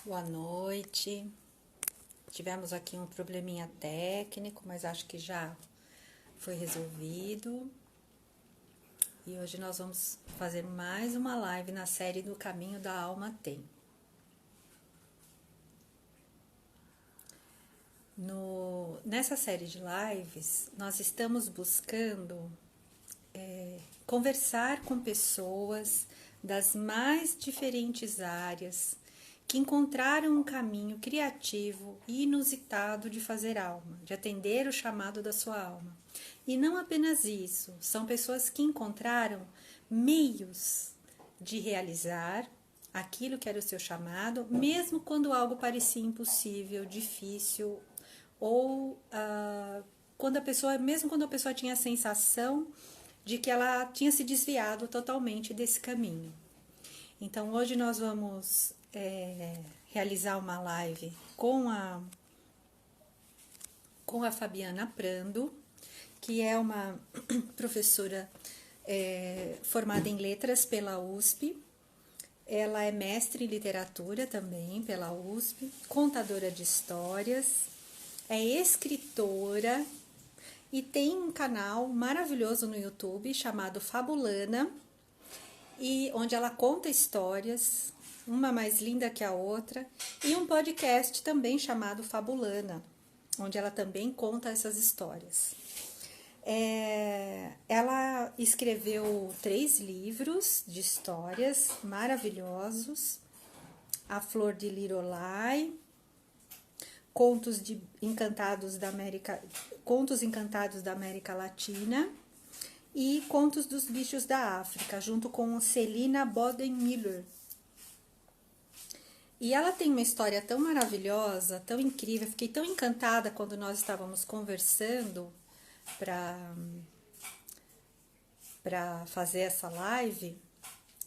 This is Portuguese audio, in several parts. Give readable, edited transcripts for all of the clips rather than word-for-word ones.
Boa noite. Tivemos aqui um probleminha técnico, mas acho que já foi resolvido. E hoje nós vamos fazer mais uma live na série do Caminho da Alma Tem. Nessa série de lives, nós estamos buscando conversar com pessoas das mais diferentes áreas que encontraram um caminho criativo e inusitado de fazer alma, de atender o chamado da sua alma. E não apenas isso, são pessoas que encontraram meios de realizar aquilo que era o seu chamado, mesmo quando algo parecia impossível, difícil, ou mesmo quando a pessoa tinha a sensação de que ela tinha se desviado totalmente desse caminho. Então hoje nós vamos realizar uma live com a Fabiana Prando, que é uma professora formada em letras pela USP. Ela é mestre em literatura também pela USP, contadora de histórias, é escritora e tem um canal maravilhoso no YouTube chamado Fabulana, e onde ela conta histórias, uma mais linda que a outra, e um podcast também chamado Fabulana, onde ela também conta essas histórias. Ela escreveu 3 livros de histórias maravilhosos: A Flor de Lirolai, Contos Encantados da América Latina e Contos dos Bichos da África, junto com Celina Boden-Miller. E ela tem uma história tão maravilhosa, tão incrível. Eu fiquei tão encantada quando nós estávamos conversando para fazer essa live,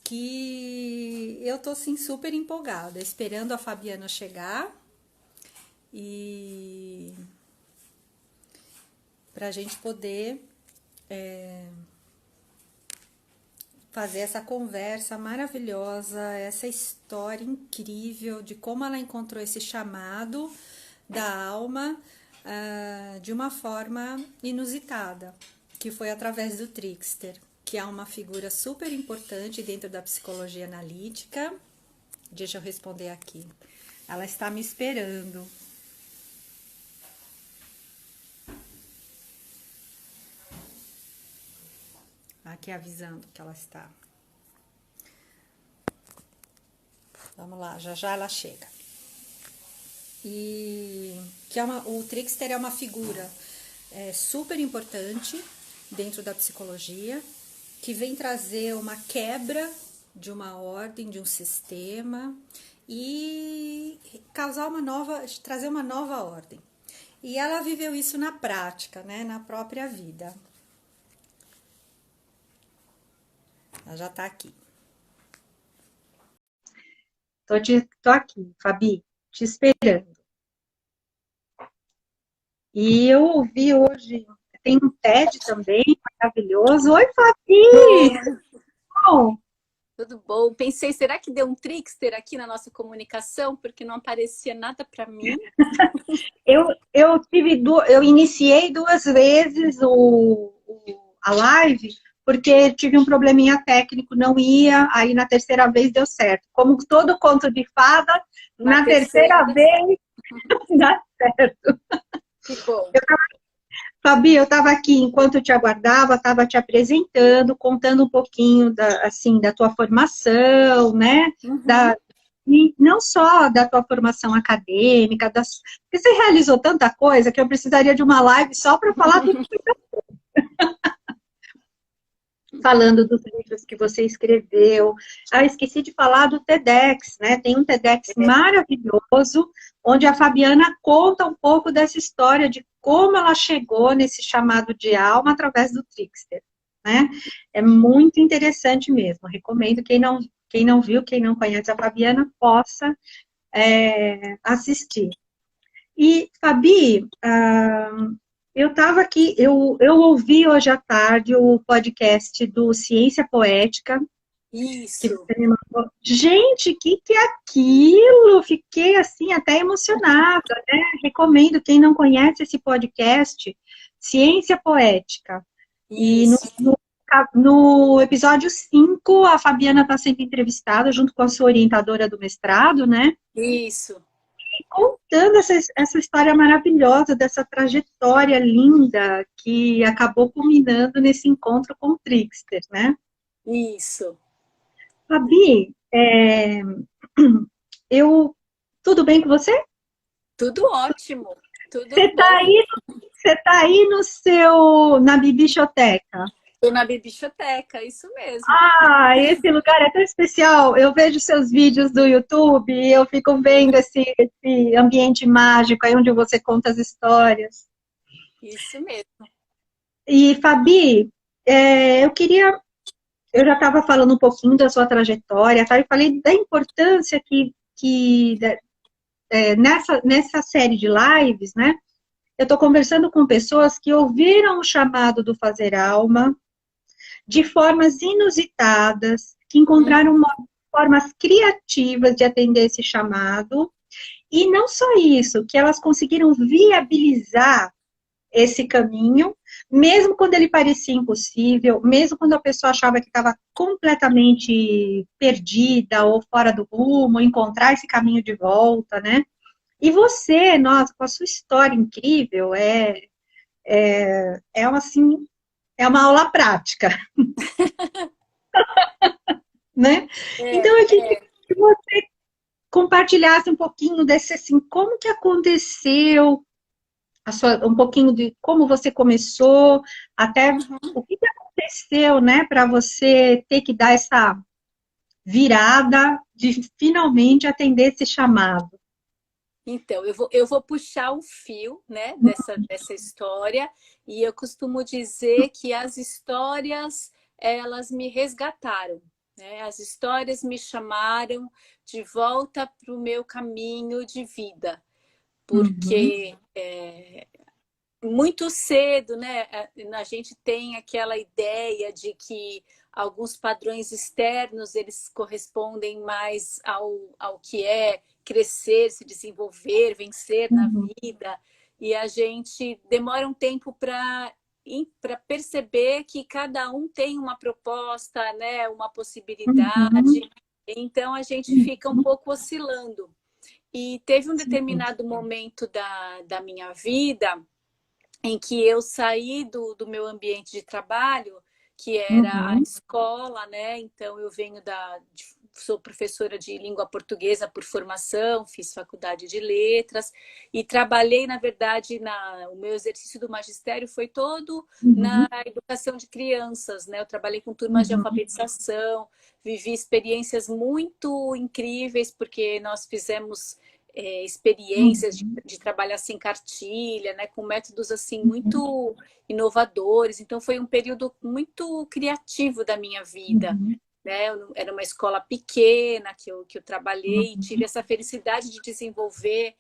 que eu tô assim super empolgada, esperando a Fabiana chegar e para a gente poder fazer essa conversa maravilhosa, essa história incrível de como ela encontrou esse chamado da alma de uma forma inusitada, que foi através do trickster, que é uma figura super importante dentro da psicologia analítica. Deixa eu responder aqui. Ela está me esperando. Aqui avisando que ela está. Vamos lá, já já ela chega. E que o trickster é uma figura super importante dentro da psicologia, que vem trazer uma quebra de uma ordem, de um sistema e trazer uma nova ordem. E ela viveu isso na prática, né, na própria vida. Ela já tá aqui. Tô aqui, Fabi, te esperando. E eu ouvi hoje, tem um TED também, maravilhoso. Oi, Fabi! Bom, tudo bom? Pensei, será que deu um trickster aqui na nossa comunicação? Porque não aparecia nada para mim. Eu iniciei 2 vezes a live, porque tive um probleminha técnico, não ia, aí na terceira vez deu certo. Como todo conto de fada, na terceira vez dá certo. Que bom. Fabi, eu estava aqui, enquanto eu te aguardava, estava te apresentando, contando um pouquinho da tua formação, né? Uhum. E não só da tua formação acadêmica, porque você realizou tanta coisa que eu precisaria de uma live só para falar tudo falando dos livros que você escreveu. Esqueci de falar do TEDx, né? Tem um TEDx maravilhoso, onde a Fabiana conta um pouco dessa história de como ela chegou nesse chamado de alma através do trickster, né? É muito interessante mesmo. Recomendo quem não viu, quem não conhece a Fabiana, possa assistir. E, Fabi, eu estava aqui, eu ouvi hoje à tarde o podcast do Ciência Poética, Que Isso. você me mandou. Gente, que é aquilo? Fiquei assim até emocionada, né? Recomendo quem não conhece esse podcast, Ciência Poética. E Isso. no episódio 5 a Fabiana está sendo entrevistada junto com a sua orientadora do mestrado, né? Isso. E contando essa história maravilhosa, dessa trajetória linda que acabou culminando nesse encontro com o Trickster, né? Isso. Fabi, eu, tudo bem com você? Tudo ótimo. Tudo Você está bom. aí, você tá aí no na biblioteca. Estou na biblioteca, isso mesmo. Ah, esse lugar é tão especial. Eu vejo seus vídeos do YouTube e eu fico vendo esse ambiente mágico aí onde você conta as histórias. Isso mesmo. E, Fabi, eu já estava falando um pouquinho da sua trajetória, tá? Eu falei da importância nessa série de lives, né? Eu estou conversando com pessoas que ouviram o chamado do Fazer Alma de formas inusitadas, que encontraram formas criativas de atender esse chamado, e não só isso, que elas conseguiram viabilizar esse caminho, mesmo quando ele parecia impossível, mesmo quando a pessoa achava que estava completamente perdida ou fora do rumo, encontrar esse caminho de volta, né? E você, nossa, com a sua história incrível, assim, é uma aula prática, né? É, Então, eu queria que você compartilhasse um pouquinho desse, assim, como que aconteceu, um pouquinho de como você começou, até o que que aconteceu, né, para você ter que dar essa virada de finalmente atender esse chamado. então, eu vou puxar o fio, né, dessa história, e eu costumo dizer que as histórias, elas me resgataram, né? As histórias me chamaram de volta para o meu caminho de vida, Uhum, porque muito cedo, né, a gente tem aquela ideia de que alguns padrões externos eles correspondem mais ao que é crescer, se desenvolver, vencer na uhum, vida, e a gente demora um tempo para perceber que cada um tem uma proposta, né, uma uhum, possibilidade. Então a gente fica um pouco oscilando. E teve um sim, determinado momento da minha vida em que eu saí do meu ambiente de trabalho, que era a uhum, escola, né? Então eu sou professora de língua portuguesa por formação, fiz faculdade de letras e trabalhei, na verdade, o meu exercício do magistério foi todo na uhum, educação de crianças, né? Eu trabalhei com turmas de uhum, alfabetização, vivi experiências muito incríveis, porque nós fizemos experiências uhum, de trabalhar sem cartilha, né, com métodos assim uhum, muito inovadores. Então foi um período muito criativo da minha vida. uhum, Né? Era uma escola pequena que eu trabalhei e tive uhum, essa felicidade de desenvolver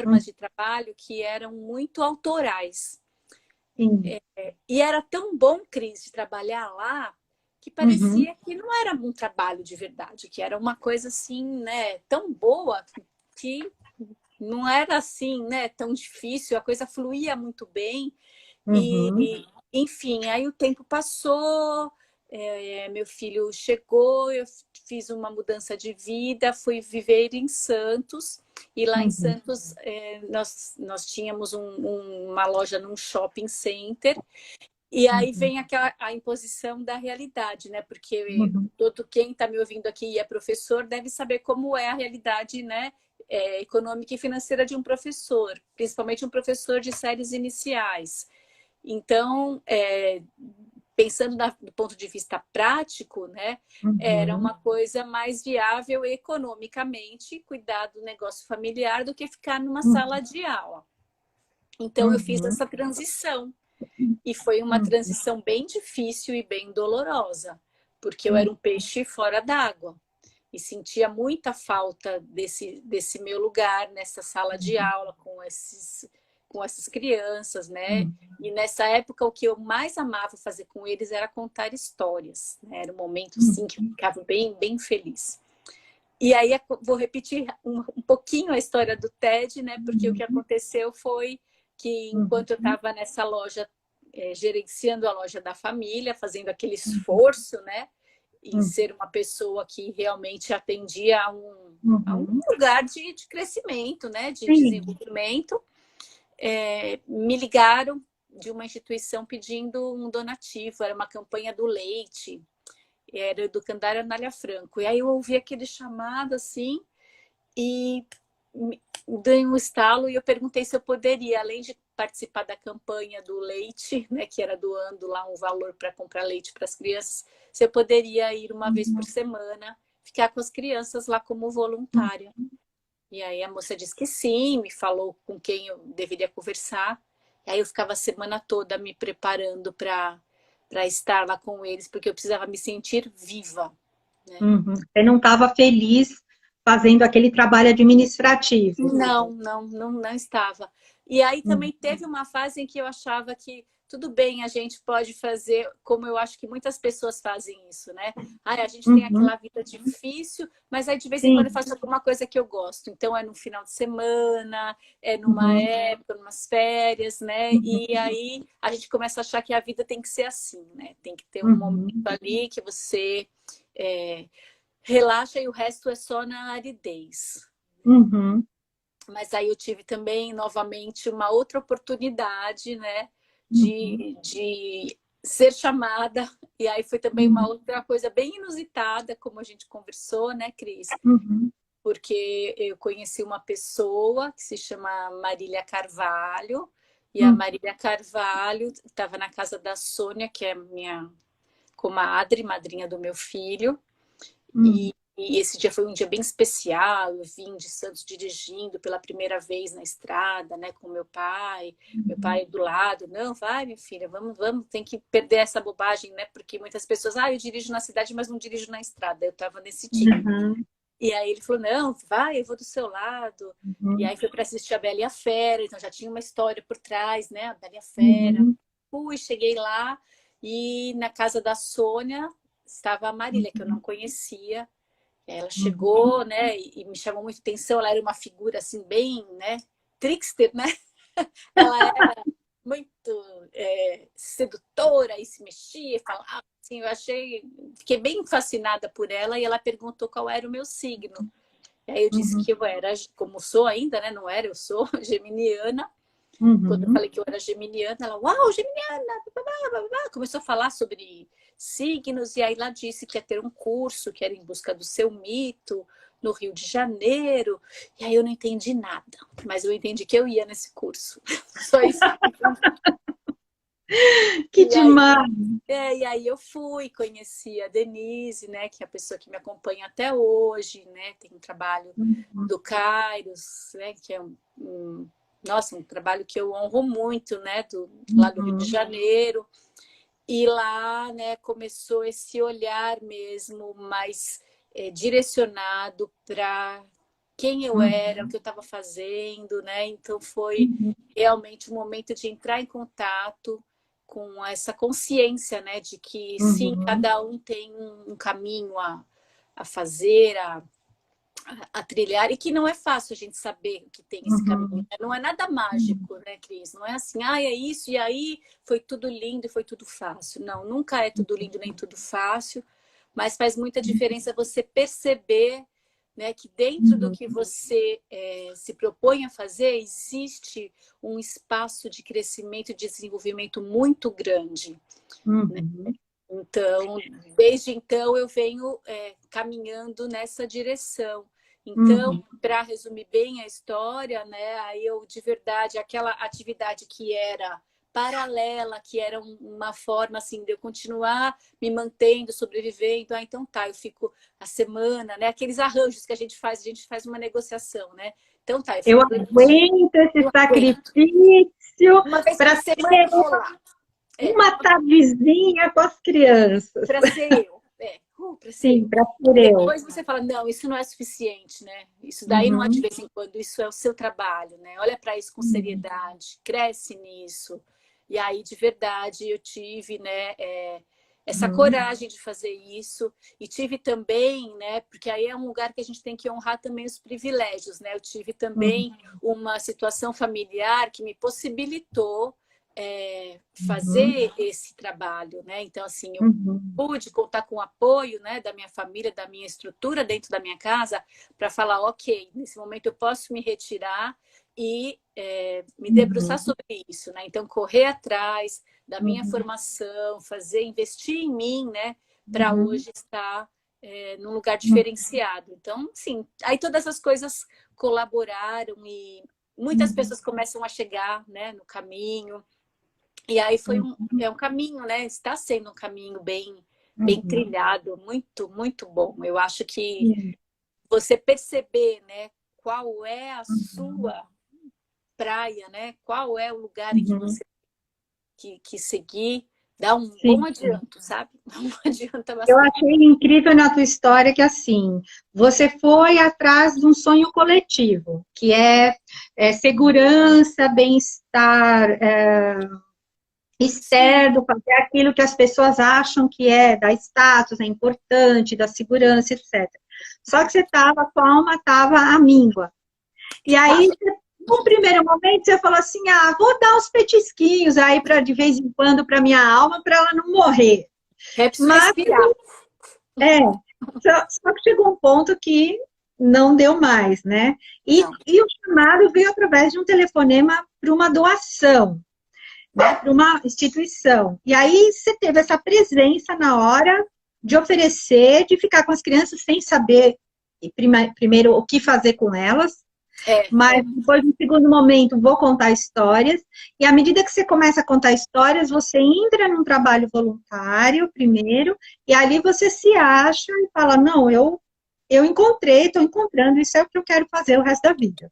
uhum, formas de trabalho que eram muito autorais. sim, E era tão bom, Cris, de trabalhar lá, que uhum, parecia que não era um trabalho de verdade, que era uma coisa assim, né, tão boa que não era assim, né, tão difícil, a coisa fluía muito bem. uhum, E, enfim, aí o tempo passou, meu filho chegou, eu fiz uma mudança de vida, fui viver em Santos, e lá em uhum, Santos nós tínhamos uma loja num shopping center, e aí uhum, vem a imposição da realidade, né? Porque uhum, todo quem está me ouvindo aqui e é professor deve saber como é a realidade, né? Econômica e financeira de um professor, principalmente um professor de séries iniciais. Então, pensando do ponto de vista prático, né? Era uhum, uma coisa mais viável economicamente cuidar do negócio familiar do que ficar numa sala de aula. Então, eu fiz uhum, essa transição. E foi uma uhum, transição bem difícil e bem dolorosa, porque eu uhum, era um peixe fora d'água e sentia muita falta desse meu lugar nessa sala de aula com com essas crianças, né? E nessa época o que eu mais amava fazer com eles era contar histórias, né? Era um momento assim que eu ficava bem, bem feliz. E aí vou repetir um pouquinho a história do TED, né? Porque o que aconteceu foi que enquanto eu estava nessa loja, gerenciando a loja da família, fazendo aquele esforço, né? Em ser uma pessoa que realmente atendia a um lugar de crescimento, né? De desenvolvimento, me ligaram de uma instituição pedindo um donativo, era uma campanha do leite, era do Candário Anália Franco. E aí eu ouvi aquele chamado assim e dei um estalo e eu perguntei se eu poderia, além de participar da campanha do leite, né, que era doando lá um valor para comprar leite para as crianças, se eu poderia ir uma vez por semana, ficar com as crianças lá como voluntária. E aí a moça disse que sim, me falou com quem eu deveria conversar. E aí eu ficava a semana toda me preparando para estar lá com eles, porque eu precisava me sentir viva. Né? Você não estava feliz fazendo aquele trabalho administrativo? Não estava. E aí também teve uma fase em que eu achava que tudo bem, a gente pode fazer, como eu acho que muitas pessoas fazem isso, né? A gente tem aquela vida difícil, mas aí de vez em quando eu faço alguma coisa que eu gosto. Então é no final de semana, é numa época, numas férias, né? E aí a gente começa a achar que a vida tem que ser assim, né? Tem que ter um momento ali que você relaxa e o resto é só na aridez. Mas aí eu tive também, novamente, uma outra oportunidade, né? De ser chamada, e aí foi também uma outra coisa bem inusitada, como a gente conversou, né, Cris? Porque eu conheci uma pessoa que se chama Marília Carvalho, e a Marília Carvalho estava na casa da Sônia, que é minha comadre, madrinha do meu filho, e esse dia foi um dia bem especial. Eu vim de Santos dirigindo pela primeira vez na estrada, né, com meu pai do lado. Não, vai, minha filha, vamos, tem que perder essa bobagem, né? Porque muitas pessoas, eu dirijo na cidade, mas não dirijo na estrada. Eu estava nesse time. E aí ele falou, não, vai, eu vou do seu lado. E aí foi para assistir a Bela e a Fera, então já tinha uma história por trás, né? A Bela e a Fera. Cheguei lá e na casa da Sônia estava a Marília, que eu não conhecia. Ela chegou, né, e me chamou muita atenção. Ela era uma figura assim bem, né, trickster, né? Ela era muito sedutora e se mexia, falava assim. Fiquei bem fascinada por ela e ela perguntou qual era o meu signo. E aí eu disse que eu era, como sou ainda, né? Não era, eu sou geminiana. Quando eu falei que eu era geminiana, ela, uau, geminiana! Começou a falar sobre signos, e aí ela disse que ia ter um curso, que era Em Busca do Seu Mito, no Rio de Janeiro. E aí eu não entendi nada, mas eu entendi que eu ia nesse curso. Só isso. Que demais! E aí eu fui, conheci a Denise, né, que é a pessoa que me acompanha até hoje, né, tem um trabalho do Kairos, né, que é um trabalho que eu honro muito, né, lá do Rio de Janeiro. E lá, né, começou esse olhar mesmo mais direcionado para quem eu era, o que eu estava fazendo, né? Então foi realmente um momento de entrar em contato com essa consciência, né, de que sim, cada um tem um caminho a fazer, a trilhar, e que não é fácil a gente saber que tem esse caminho. Não é nada mágico, né, Cris? Não é assim, é isso, e aí foi tudo lindo e foi tudo fácil. Não, nunca é tudo lindo nem tudo fácil, mas faz muita diferença você perceber, né, que dentro do que você se propõe a fazer, existe um espaço de crescimento e desenvolvimento muito grande. Né? Então, desde então, eu venho caminhando nessa direção. Então, para resumir bem a história, né, aí eu, de verdade, aquela atividade que era paralela, que era uma forma assim de eu continuar me mantendo, sobrevivendo. Então tá, eu fico a semana, né, aqueles arranjos que a gente faz uma negociação, né? Então tá, eu aguento esse sacrifício uma vez por semana eu vou lá. Uma tardezinha com as crianças. Para ser eu. para Sim, ser. para ser eu. Depois você fala, não, isso não é suficiente, né? Isso daí não é de vez em quando, isso é o seu trabalho, né? Olha para isso com seriedade, cresce nisso. E aí, de verdade, eu tive, né, essa coragem de fazer isso. E tive também, né, porque aí é um lugar que a gente tem que honrar também os privilégios, né? Eu tive também uma situação familiar que me possibilitou fazer esse trabalho, né? Então, assim, eu pude contar com o apoio, né, da minha família, da minha estrutura dentro da minha casa, para falar, ok, nesse momento eu posso me retirar e me debruçar sobre isso, né? Então, correr atrás da minha formação, investir em mim, né, para hoje estar num lugar diferenciado. Então, sim, aí todas as coisas colaboraram e muitas pessoas começam a chegar, né, no caminho. E aí foi um caminho, né? Está sendo um caminho bem trilhado, muito, muito bom. Eu acho que você perceber, né, qual é a sua praia, né? Qual é o lugar em que você que seguir, dá um bom Sim. adianto, sabe? Um adianta Eu bastante. achei incrível na tua história que, assim, você foi atrás de um sonho coletivo, que é segurança, bem-estar externo, fazer aquilo que as pessoas acham que dá status, é importante, da segurança, etc. Só que você estava, a tua alma estava à míngua. E aí, no primeiro momento, você falou assim, vou dar uns petisquinhos aí, de vez em quando, para minha alma, para ela não morrer. É preciso Mas respirar. só que chegou um ponto que não deu mais, né? E o chamado veio através de um telefonema para uma doação, né? Para uma instituição. E aí você teve essa presença na hora de oferecer, de ficar com as crianças sem saber, primeiro, o que fazer com elas. Mas depois, no segundo momento, vou contar histórias. E à medida que você começa a contar histórias, você entra num trabalho voluntário primeiro, e ali você se acha e fala, não, eu estou encontrando, isso é o que eu quero fazer o resto da vida.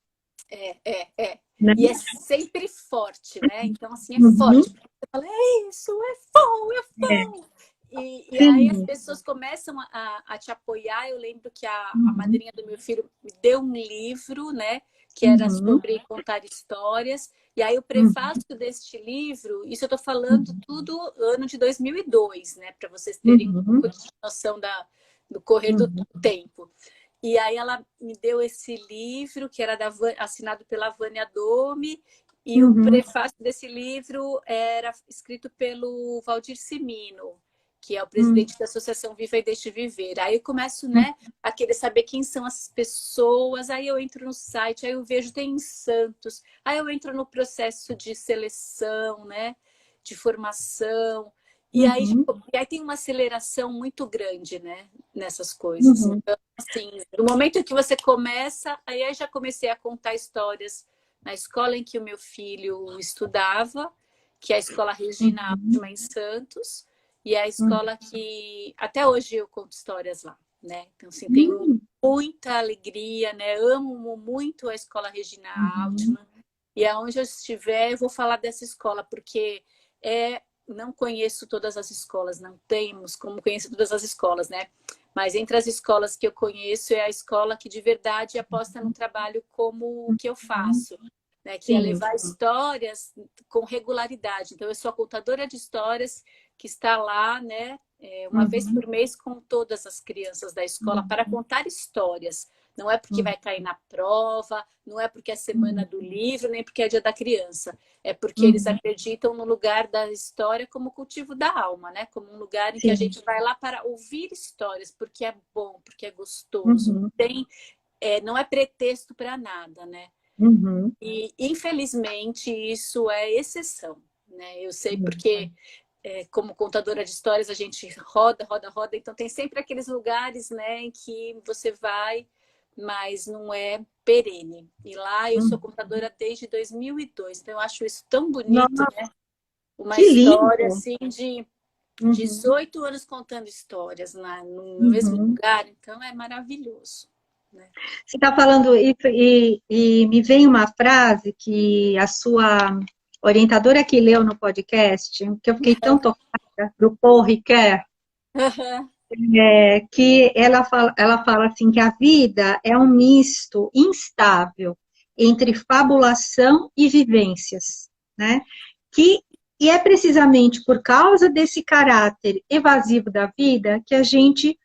Né? E é sempre forte, né? Então, assim, é forte. Porque você fala, isso, é bom. E aí as pessoas começam a te apoiar. Eu lembro que a madrinha do meu filho me deu um livro, né? Que era sobre contar histórias. E aí o prefácio deste livro, isso eu estou falando tudo ano de 2002, né? Para vocês terem um pouco de noção do correr do tempo. E aí ela me deu esse livro, que era assinado pela Vânia Dome, e o prefácio desse livro era escrito pelo Valdir Cimino, que é o presidente da Associação Viva e Deixe Viver. Aí eu começo, né, a querer saber quem são essas pessoas, aí eu entro no site, aí eu vejo, tem em Santos, aí eu entro no processo de seleção, né, de formação, e aí tem uma aceleração muito grande, né, nessas coisas. Então, assim, no momento em que você começa, aí já comecei a contar histórias na escola em que o meu filho estudava, que é a Escola Regina Altman em Santos, e é a escola que até hoje eu conto histórias lá, né? Então, assim, tenho muita alegria, né? Amo muito a Escola Regina Altman, e aonde eu estiver, eu vou falar dessa escola, porque não conheço todas as escolas, não temos como conhecer todas as escolas, né? Mas entre as escolas que eu conheço, é a escola que de verdade aposta no trabalho como o que eu faço, né? Que é levar histórias com regularidade. Então, eu sou a contadora de histórias que está lá, né? Uma vez por mês com todas as crianças da escola para contar histórias. Não é porque vai cair na prova, não é porque é semana do livro, nem porque é dia da criança. É porque eles acreditam no lugar da história como cultivo da alma, né? Como um lugar em que a gente vai lá para ouvir histórias, porque é bom, porque é gostoso. Não é pretexto para nada, né? E, infelizmente, isso é exceção, né? Eu sei porque, como contadora de histórias, a gente roda, então tem sempre aqueles lugares, né, em que você vai, mas não é perene. E lá eu sou contadora desde 2002, então eu acho isso tão bonito, né? Uma história, assim, de 18 anos contando histórias no mesmo lugar, então é maravilhoso. Né? Você está falando isso e me vem uma frase que a sua orientadora que leu no podcast, que eu fiquei tão tocada, do Paul Ricoeur, que ela fala assim que a vida é um misto instável entre fabulação e vivências, né? Que, e é precisamente por causa desse caráter evasivo da vida que a gente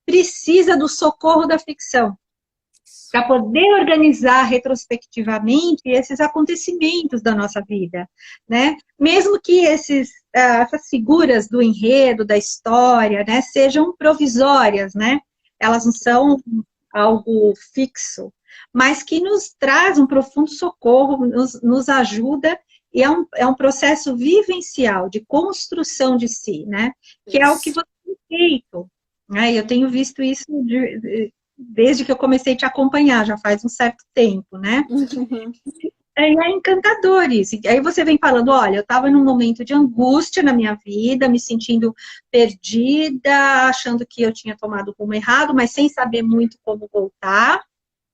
precisa do socorro da ficção, para poder organizar retrospectivamente esses acontecimentos da nossa vida, né? Mesmo que essas figuras do enredo, da história, né, sejam provisórias, né? Elas não são algo fixo, mas que nos traz um profundo socorro, nos ajuda, e é um processo vivencial, de construção de si, né? Que é o que você tem feito, né? Eu tenho visto isso desde que eu comecei a te acompanhar, já faz um certo tempo, né? É encantador isso. E aí você vem falando, olha, eu estava num momento de angústia na minha vida, me sentindo perdida, achando que eu tinha tomado o rumo errado, mas sem saber muito como voltar,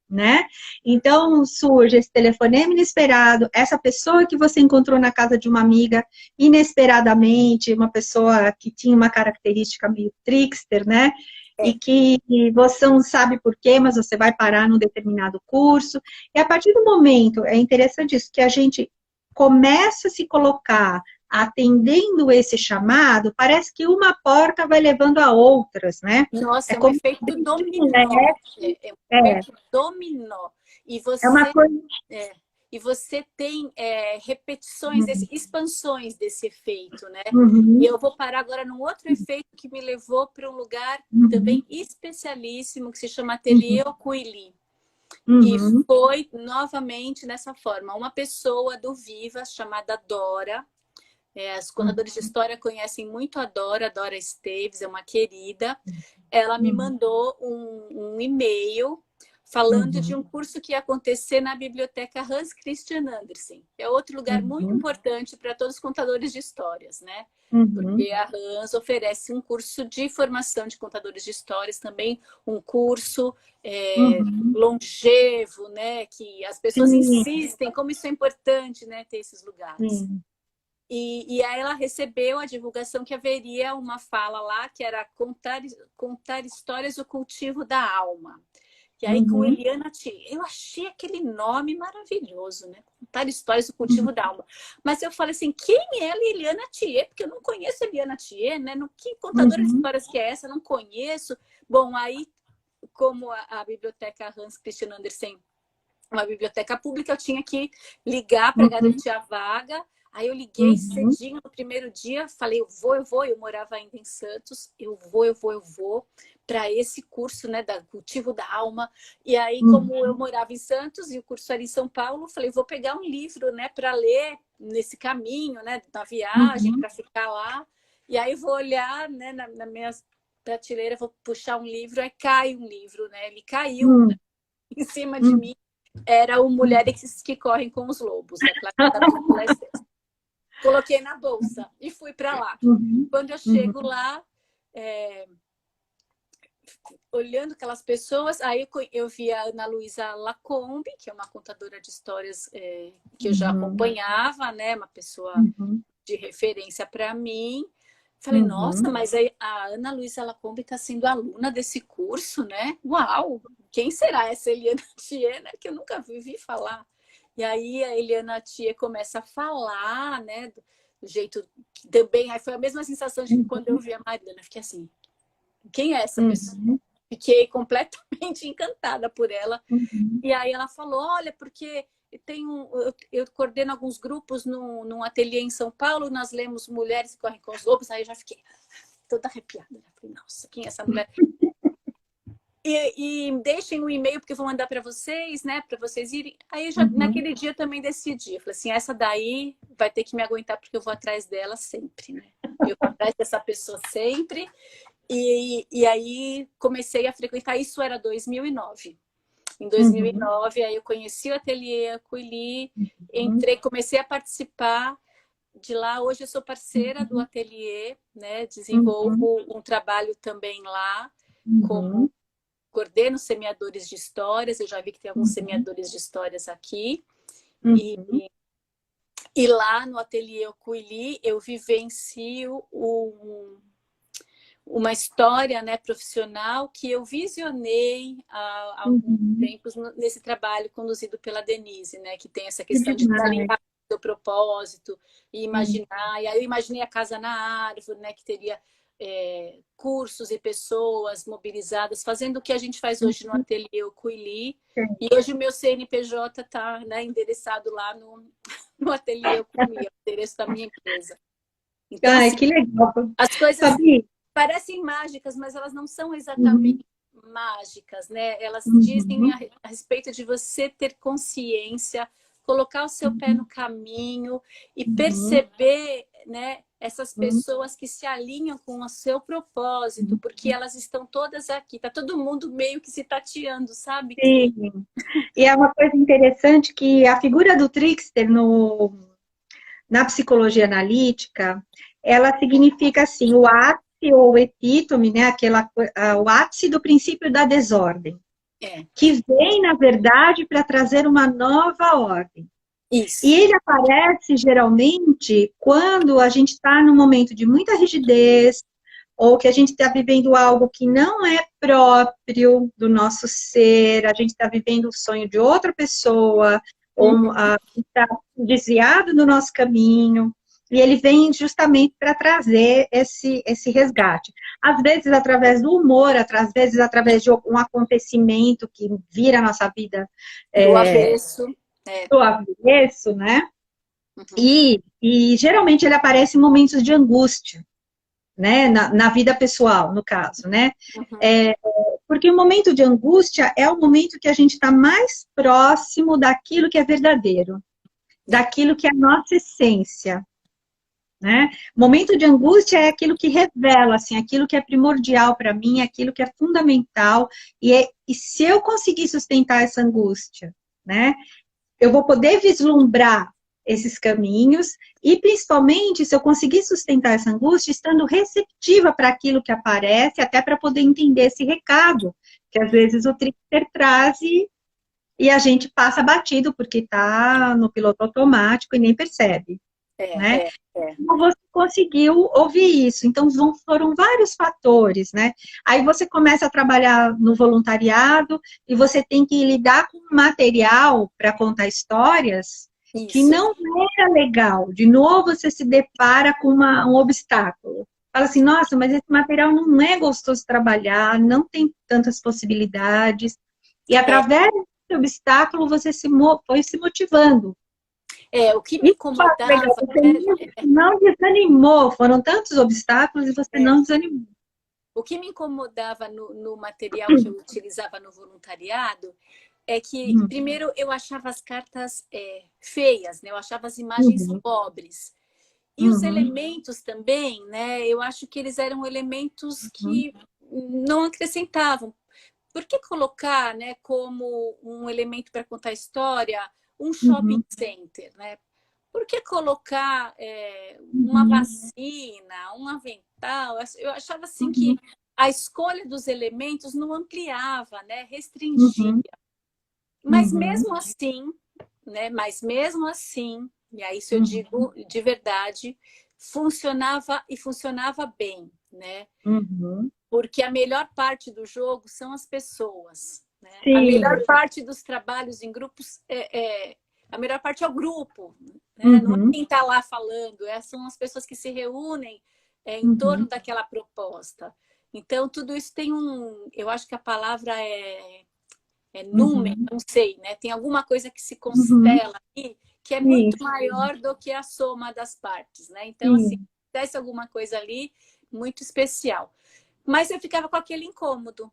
né? Então surge esse telefonema inesperado, essa pessoa que você encontrou na casa de uma amiga inesperadamente, uma pessoa que tinha uma característica meio trickster, né? E que você não sabe por quê, mas você vai parar num determinado curso. E a partir do momento, é interessante isso, que a gente começa a se colocar atendendo esse chamado, parece que uma porta vai levando a outras, né? Nossa, É é um como efeito dominó. É um efeito dominó. E uma você, coisa. e você tem repetições, expansões desse efeito, né? E eu vou parar agora num outro efeito que me levou para um lugar também especialíssimo, que se chama Ateliê Okuili. E foi novamente nessa forma. Uma pessoa do Viva, chamada Dora. Os contadores de história conhecem muito a Dora Esteves, é uma querida. Ela me mandou um e-mail falando de um curso que ia acontecer na biblioteca Hans Christian Andersen. É outro lugar muito importante para todos os contadores de histórias, né? Porque a Hans oferece um curso de formação de contadores de histórias, também um curso longevo, né? Que as pessoas insistem, como isso é importante, né? Ter esses lugares. E aí ela recebeu a divulgação que haveria uma fala lá, que era contar histórias do cultivo da alma. E aí com Eliana Thier, eu achei aquele nome maravilhoso, né? Contar histórias do cultivo da alma. Mas eu falei assim, quem é a Eliana Thier? Porque eu não conheço a Eliana Thier, né? Que contadora de histórias que é essa? Eu não conheço. Bom, aí, como a biblioteca Hans Christian Andersen, uma biblioteca pública, eu tinha que ligar para garantir a vaga. Aí eu liguei cedinho no primeiro dia, falei, eu vou, eu morava ainda em Santos, eu vou para esse curso, né, da cultivo da alma. E aí, como eu morava em Santos e o curso era em São Paulo, falei, vou pegar um livro, né, para ler nesse caminho, né, na viagem, para ficar lá. E aí vou olhar, né, na minha prateleira, vou puxar um livro, aí cai um livro, né, ele caiu em cima de mim. Era o Mulheres que Correm com os Lobos, da Clarissa Pinkola. Coloquei na bolsa e fui para lá. Quando eu chego lá, olhando aquelas pessoas, aí eu vi a Ana Luísa Lacombe, que é uma contadora de histórias que eu já acompanhava, né? Uma pessoa de referência para mim. Falei, nossa, mas a Ana Luísa Lacombe está sendo aluna desse curso, né? Uau! Quem será essa Eliana Thier, né? Que eu nunca vi falar. E aí a Eliana Thier começa a falar, né? Do jeito que também... Aí foi a mesma sensação de quando eu vi a Mariana. Fiquei assim, quem é essa pessoa? Fiquei completamente encantada por ela. E aí ela falou, olha, porque eu coordeno alguns grupos num ateliê em São Paulo, nós lemos Mulheres que Correm com os Lobos. Aí eu já fiquei toda arrepiada. Eu falei, nossa, quem é essa mulher? E deixem um e-mail, porque eu vou mandar para vocês, né? Para vocês irem. Aí eu já, naquele dia eu também decidi. Eu falei assim, essa daí vai ter que me aguentar, porque eu vou atrás dela sempre, né? Eu vou atrás dessa pessoa sempre. E aí comecei a frequentar. Isso era 2009. Em 2009, aí eu conheci o Ateliê Okuili, entrei, comecei a participar de lá. Hoje eu sou parceira do ateliê, né? Desenvolvo um trabalho também lá, como coordeno semeadores de histórias. Eu já vi que tem alguns semeadores de histórias aqui. E lá no Ateliê Okuili eu vivencio uma história, né, profissional que eu visionei há alguns tempos nesse trabalho conduzido pela Denise, né, que tem essa questão de alinhar o seu propósito e imaginar. E aí eu imaginei a Casa na Árvore, né, que teria cursos e pessoas mobilizadas, fazendo o que a gente faz hoje no ateliê o Cuili. E hoje o meu CNPJ está, né, endereçado lá no ateliê o Cuili, o endereço da minha empresa. Então, Ai, assim, que legal. as coisas Fabi, parecem mágicas, mas elas não são exatamente mágicas, né? Elas dizem a respeito de você ter consciência, colocar o seu pé no caminho e perceber, né, essas pessoas que se alinham com o seu propósito, porque elas estão todas aqui, tá todo mundo meio que se tateando, sabe? sim. E é uma coisa interessante que a figura do trickster na psicologia analítica, ela significa assim, o ápice ou o epítome, né, o ápice do princípio da desordem, que vem, na verdade, para trazer uma nova ordem. Isso. E ele aparece, geralmente, quando a gente está num momento de muita rigidez, ou que a gente está vivendo algo que não é próprio do nosso ser, a gente está vivendo o sonho de outra pessoa, ou está desviado do nosso caminho, e ele vem justamente para trazer esse resgate. Às vezes através do humor, às vezes através de um acontecimento que vira a nossa vida do avesso. Do avesso, né? E geralmente ele aparece em momentos de angústia, né? Na vida pessoal, no caso, né? Porque o momento de angústia é o momento que a gente está mais próximo daquilo que é verdadeiro, daquilo que é a nossa essência, né? Momento de angústia é aquilo que revela, assim, aquilo que é primordial para mim, aquilo que é fundamental, e se eu conseguir sustentar essa angústia, né? Eu vou poder vislumbrar esses caminhos e, principalmente, se eu conseguir sustentar essa angústia, estando receptiva para aquilo que aparece, até para poder entender esse recado, que às vezes o trickster traz e a gente passa batido, porque está no piloto automático e nem percebe. Né? Então, você conseguiu ouvir isso. Então, foram vários fatores, né? Aí você começa a trabalhar no voluntariado e você tem que lidar com material para contar histórias que não era legal. De novo, você se depara com um obstáculo. Fala assim, nossa, mas esse material não é gostoso de trabalhar, não tem tantas possibilidades. E através desse obstáculo, você foi se motivando. O que me incomodava... Você não desanimou, foram tantos obstáculos e você não desanimou. O que me incomodava no material que eu utilizava no voluntariado é que, primeiro, eu achava as cartas feias, né? Eu achava as imagens pobres. E os elementos também, né? Eu acho que eles eram elementos que não acrescentavam. Por que colocar, né, como um elemento para contar história um shopping center, né? Por que colocar uma vacina, um avental? Eu achava assim que a escolha dos elementos não ampliava, né? Restringia. Mas mesmo assim, né? Mas mesmo assim, e aí isso eu digo de verdade, funcionava e funcionava bem, né? Porque a melhor parte do jogo são as pessoas, né? A melhor parte dos trabalhos em grupos a melhor parte é o grupo, né? Não é quem está lá falando, são as pessoas que se reúnem em torno daquela proposta. Então, tudo isso tem eu acho que a palavra número, não sei, né? Tem alguma coisa que se constela aqui que é muito maior do que a soma das partes, né? Então, assim, acontece alguma coisa ali muito especial. Mas eu ficava com aquele incômodo.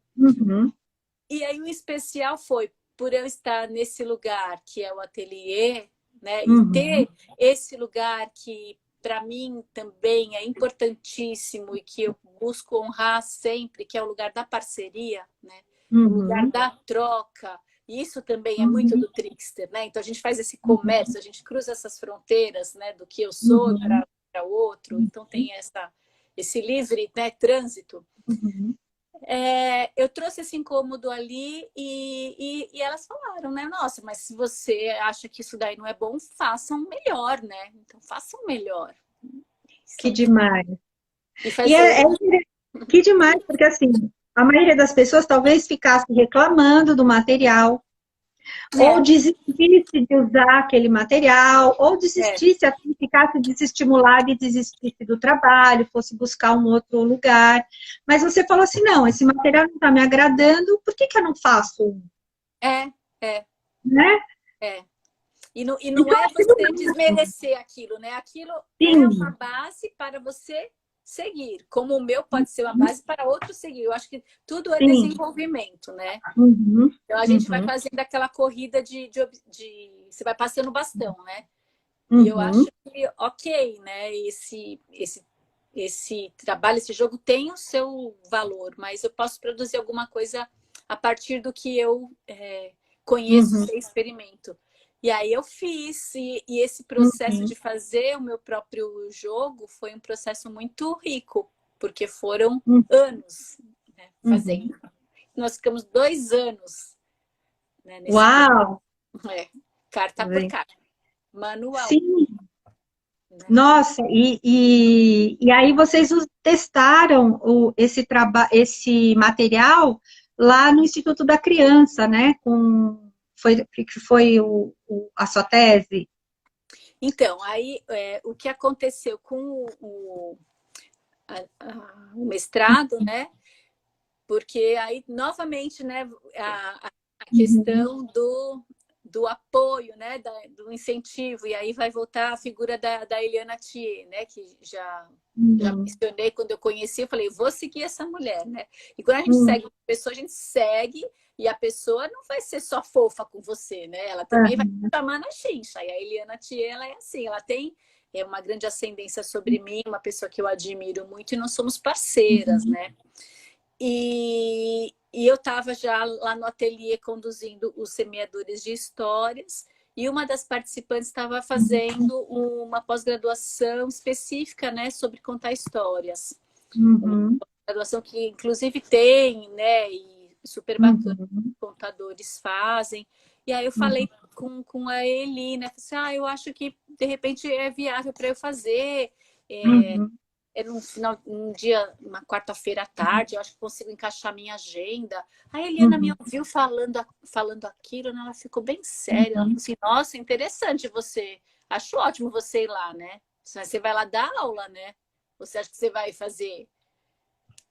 E aí o especial foi por eu estar nesse lugar que é o ateliê, né? E ter esse lugar que para mim também é importantíssimo e que eu busco honrar sempre, que é o lugar da parceria, né? O lugar da troca. E isso também é muito do trickster, né? Então a gente faz esse comércio, a gente cruza essas fronteiras, né? Do que eu sou para o outro. Então tem esse livre, né, trânsito. Eu trouxe esse incômodo ali e elas falaram, né? Nossa, mas se você acha que isso daí não é bom, façam melhor, né? Então façam melhor. Que demais. E fazer... Que demais, porque assim, a maioria das pessoas talvez ficasse reclamando do material, ou desistisse de usar aquele material, ou desistisse, assim, ficasse desestimulado e desistisse do trabalho, fosse buscar um outro lugar. Mas você falou assim, não, esse material não está me agradando, por que que eu não faço um? É, é, Né? é. E não Então, é você desmerecer aquilo, né? Aquilo é uma sim, base para você seguir, como o meu pode ser uma base para outro seguir. Eu acho que tudo é sim. desenvolvimento, né? Uhum, Então a gente vai fazendo aquela corrida você vai passando o bastão, né? E eu acho uhum, que, ok, né? Esse trabalho, esse jogo tem o seu valor, mas eu posso produzir alguma coisa a partir do que eu conheço, uhum, sei, experimento. E aí eu fiz, e esse processo uhum, de fazer o meu próprio jogo foi um processo muito rico, porque foram uhum, anos, né, uhum. fazendo. Nós ficamos 2 anos, né, nesse Uau! é, carta por carta, manual. Sim, Né? nossa, e aí vocês testaram esse material lá no Instituto da Criança, né? Que foi a sua tese? Então, aí o que aconteceu com o mestrado, né? Porque aí, novamente, né, a Uhum, questão do apoio, né, do incentivo, e aí vai voltar a figura da Eliana Thier, né, que já uhum, mencionei quando eu conheci, eu falei, vou seguir essa mulher, né? E quando a gente uhum, segue uma pessoa, a gente segue, e a pessoa não vai ser só fofa com você, né? Ela também vai uhum, chamar na chincha. E a Eliana Thier, ela é assim, ela tem uma grande ascendência sobre mim, uma pessoa que eu admiro muito, e nós somos parceiras, uhum, né? E eu estava já lá no ateliê conduzindo os semeadores de histórias, e uma das participantes estava fazendo uma pós-graduação específica, né, sobre contar histórias. Uma uhum, graduação que, inclusive, tem, né, e super bacana, uhum, contadores fazem. E aí eu uhum, falei com a Eli, né, falei assim, eu acho que, de repente, é viável para eu fazer. É, uhum, era um dia, uma quarta-feira à tarde, eu acho que consigo encaixar minha agenda. A Eliana me uhum, ouviu falando aquilo, né? Ela ficou bem séria. Ela falou uhum. assim, nossa, interessante você. Acho ótimo você ir lá, né? Você vai lá dar aula, né? Você acha que você vai fazer?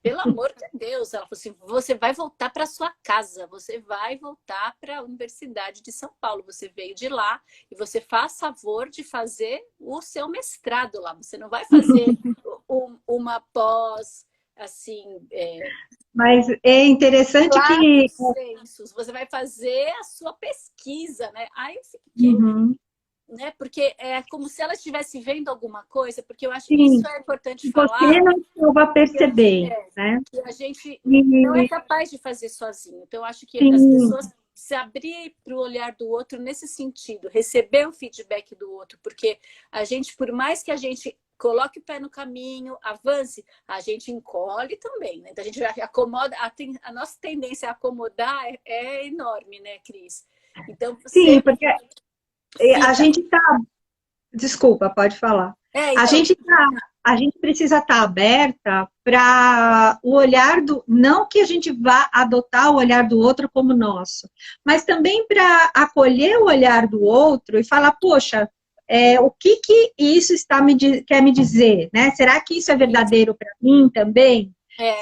Pelo amor de Deus, ela falou assim: você vai voltar para sua casa, você vai voltar para a Universidade de São Paulo. Você veio de lá e você faz favor de fazer o seu mestrado lá. Você não vai fazer uma pós assim, Mas é interessante que... lato sensus. Você vai fazer a sua pesquisa, né? Aí eu fiquei, Uhum, né? Porque é como se ela estivesse vendo alguma coisa, porque eu acho que isso sim, é importante você falar não estava percebendo, né? que a gente não é E, capaz de fazer sozinho. Então, eu acho que as sim, pessoas se abrir para o olhar do outro nesse sentido, receber o feedback do outro, porque a gente, por mais que a gente coloque o pé no caminho, avance, a gente encolhe também, né? Então, a gente acomoda, a nossa tendência a acomodar é enorme, né, Cris? Então, sim, você porque a fica. gente está... Desculpa, pode falar. A Então, gente a gente precisa estar aberta para o olhar do... Não que a gente vá adotar o olhar do outro como nosso, mas também para acolher o olhar do outro e falar, poxa, o que que isso quer me dizer, né? Será que isso é verdadeiro para mim também?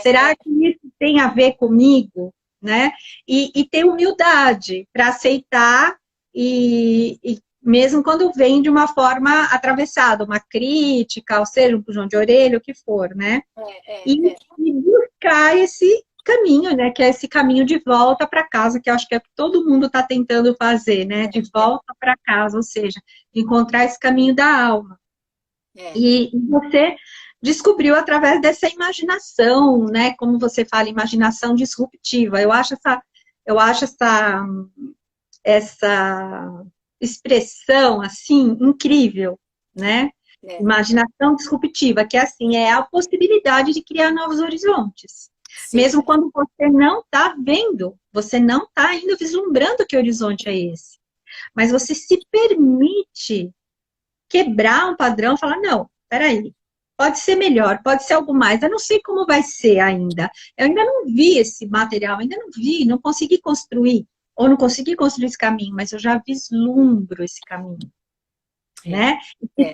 Será é, que isso tem a ver comigo, né? E ter humildade para aceitar e mesmo quando vem de uma forma atravessada, uma crítica, ou seja, um puxão de orelha, o que for, né? E buscar esse caminho, né? Que é esse caminho de volta para casa, que eu acho que é o que todo mundo está tentando fazer, né? De volta para casa, ou seja, de encontrar esse caminho da alma. é, E você descobriu através dessa imaginação, né? Como você fala, imaginação disruptiva. Eu acho essa expressão assim incrível, né? é. Imaginação disruptiva, que assim é a possibilidade de criar novos horizontes. Sim, Mesmo quando você não está vendo, você não está ainda vislumbrando que horizonte é esse. Mas você se permite quebrar um padrão e falar, não, peraí. pode ser melhor, pode ser algo mais. Eu não sei como vai ser ainda. Eu ainda não vi esse material, ainda não vi, não consegui construir, ou não consegui construir esse caminho, mas eu já vislumbro esse caminho, né? E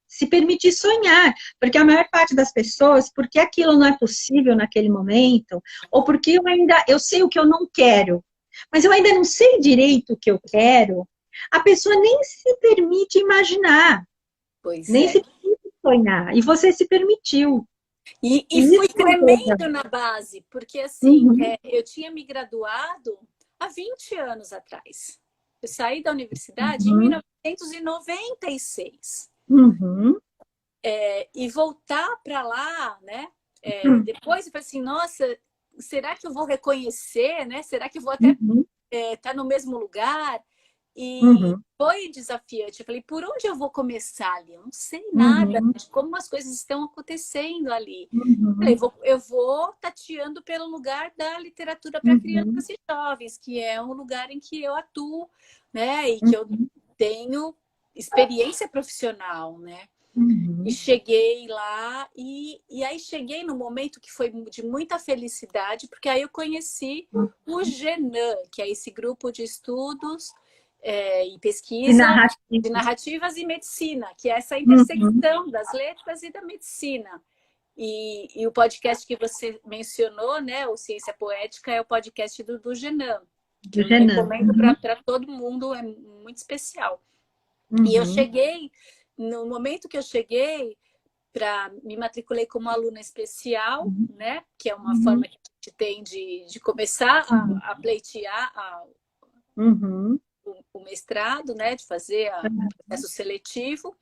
se permitir sonhar, porque a maior parte das pessoas, porque aquilo não é possível naquele momento, ou porque eu sei o que eu não quero, mas eu ainda não sei direito o que eu quero, a pessoa nem se permite imaginar, nem se permite sonhar, e você se permitiu. E fui tremendo na base, porque assim, eu tinha me graduado há 20 anos atrás. Eu saí da universidade em 1996. E voltar para lá, né? Depois eu falei assim, nossa, será que eu vou reconhecer, né? Será que eu vou até estar no mesmo lugar? E foi desafiante. Eu falei, por onde eu vou começar ali? Eu não sei nada de como as coisas estão acontecendo ali. Falei, eu vou tateando pelo lugar da literatura para crianças e jovens, que é um lugar em que eu atuo, né? E que eu tenho experiência profissional, né? E cheguei lá, e aí cheguei no momento que foi de muita felicidade, porque aí eu conheci o GENAM, que é esse grupo de estudos e pesquisa de narrativas e medicina, que é essa intersecção das letras e da medicina. E o podcast que você mencionou, né, o Ciência Poética, é o podcast do GENAM, que eu recomendo para todo mundo, é muito especial. E eu cheguei, no momento que eu cheguei, me matriculei como aluna especial, né? Que é uma forma que a gente tem de começar a pleitear o mestrado, né? De fazer o processo seletivo.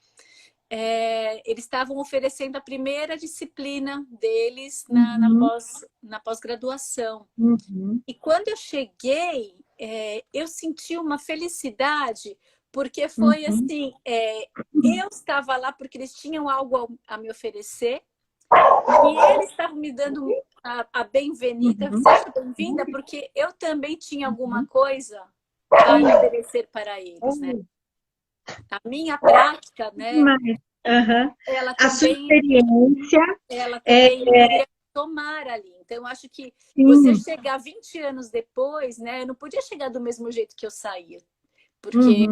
Eles estavam oferecendo a primeira disciplina deles na pós-graduação. E quando eu cheguei, eu senti uma felicidade, porque foi assim, eu estava lá porque eles tinham algo a me oferecer, e eles estavam me dando a bem-vinda, seja bem-vinda, porque eu também tinha alguma coisa a oferecer para eles, né? A minha prática, né? Ela a sua experiência, ela também iria tomar ali. Então, eu acho que você chegar 20 anos depois, né? Eu não podia chegar do mesmo jeito que eu saía. Porque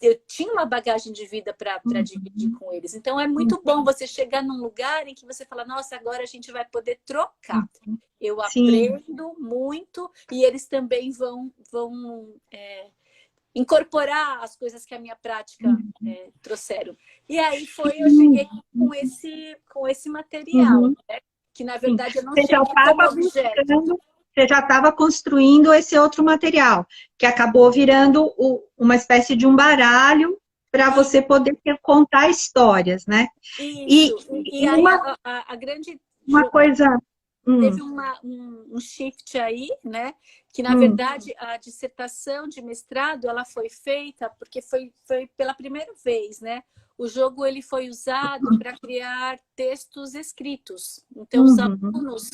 eu tinha uma bagagem de vida para dividir com eles. Então, é muito bom você chegar num lugar em que você fala, nossa, agora a gente vai poder trocar. Eu aprendo muito e eles também vão incorporar as coisas que a minha prática trouxeram. E aí eu cheguei com esse material, né? Que na verdade eu não cheguei como objeto. Você já estava construindo esse outro material, que acabou virando uma espécie de um baralho para você poder contar histórias, né? Isso. E aí a grande... Uma coisa... Teve um shift aí, né? Que, na verdade, a dissertação de mestrado, ela foi feita porque foi pela primeira vez, né? O jogo ele foi usado para criar textos escritos. Então, os alunos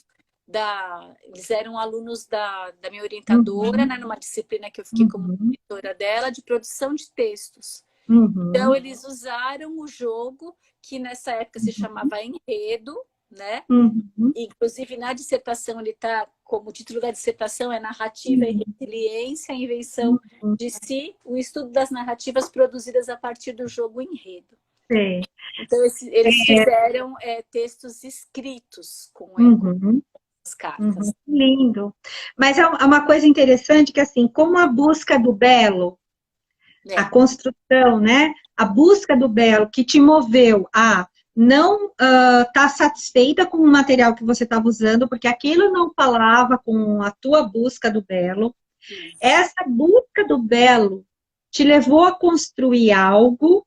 eles eram alunos da minha orientadora, né? Numa disciplina que eu fiquei como monitora dela, de produção de textos. Então, eles usaram o jogo, que nessa época se chamava Enredo, né? Inclusive, na dissertação, ele está como título da dissertação é Narrativa e Resiliência, a Invenção de Si, o estudo das narrativas produzidas a partir do jogo Enredo. Então, eles fizeram textos escritos com as cartas. Lindo. Mas é uma coisa interessante que, assim, como a busca do belo, a construção, né? A busca do belo que te moveu a não estar satisfeita com o material que você estava usando, porque aquilo não falava com a tua busca do belo. Essa busca do belo te levou a construir algo,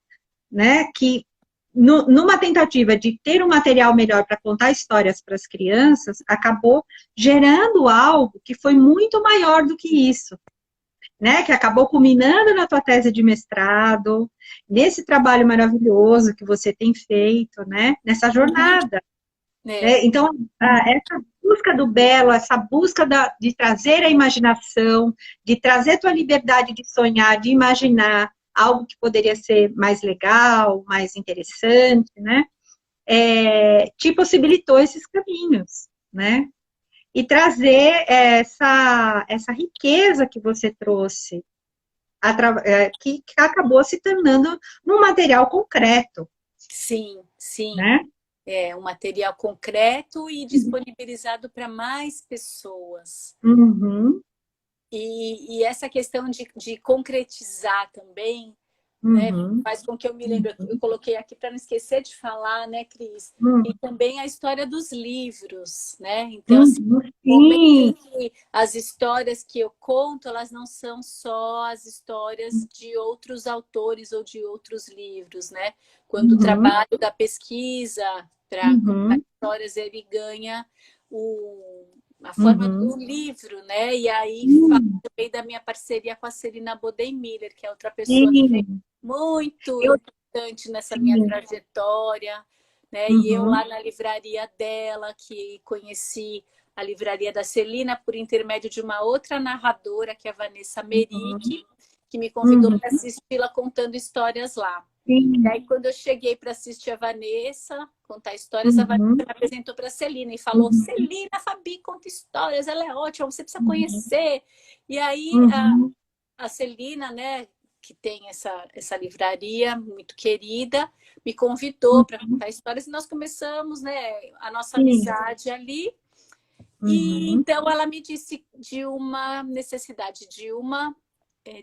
né, que numa tentativa de ter um material melhor para contar histórias para as crianças, acabou gerando algo que foi muito maior do que isso. Né, que acabou culminando na tua tese de mestrado, nesse trabalho maravilhoso que você tem feito, né, nessa jornada. Então, essa busca do belo, essa busca de trazer a imaginação, de trazer tua liberdade de sonhar, de imaginar, algo que poderia ser mais legal, mais interessante, né? Te possibilitou esses caminhos, né? E trazer essa riqueza que você trouxe, que acabou se tornando num material concreto. Sim, sim. Né? Um material concreto e disponibilizado para mais pessoas. Uhum. E essa questão de concretizar também, né, Uhum. faz com que eu me lembre, eu coloquei aqui para não esquecer de falar, né, Cris? Uhum. E também a história dos livros, né? Então, assim, Sim. que as histórias que eu conto, elas não são só as histórias de outros autores ou de outros livros, né? Quando o trabalho da pesquisa para contar histórias, ele ganha a forma do livro, né? E aí falo também da minha parceria com a Celina Boden-Miller, que é outra pessoa muito importante nessa minha trajetória, né? E eu lá na livraria dela, que conheci a livraria da Celina por intermédio de uma outra narradora, que é a Vanessa Merick, que me convidou para assisti-la contando histórias lá. E aí, quando eu cheguei para assistir a Vanessa contar histórias, a Vanessa me apresentou para a Celina e falou: Celina, a Fabi conta histórias, ela é ótima, você precisa conhecer. E aí, a Celina, né, que tem essa livraria muito querida, me convidou para contar histórias e nós começamos, né, a nossa amizade ali. E então ela me disse de uma necessidade de uma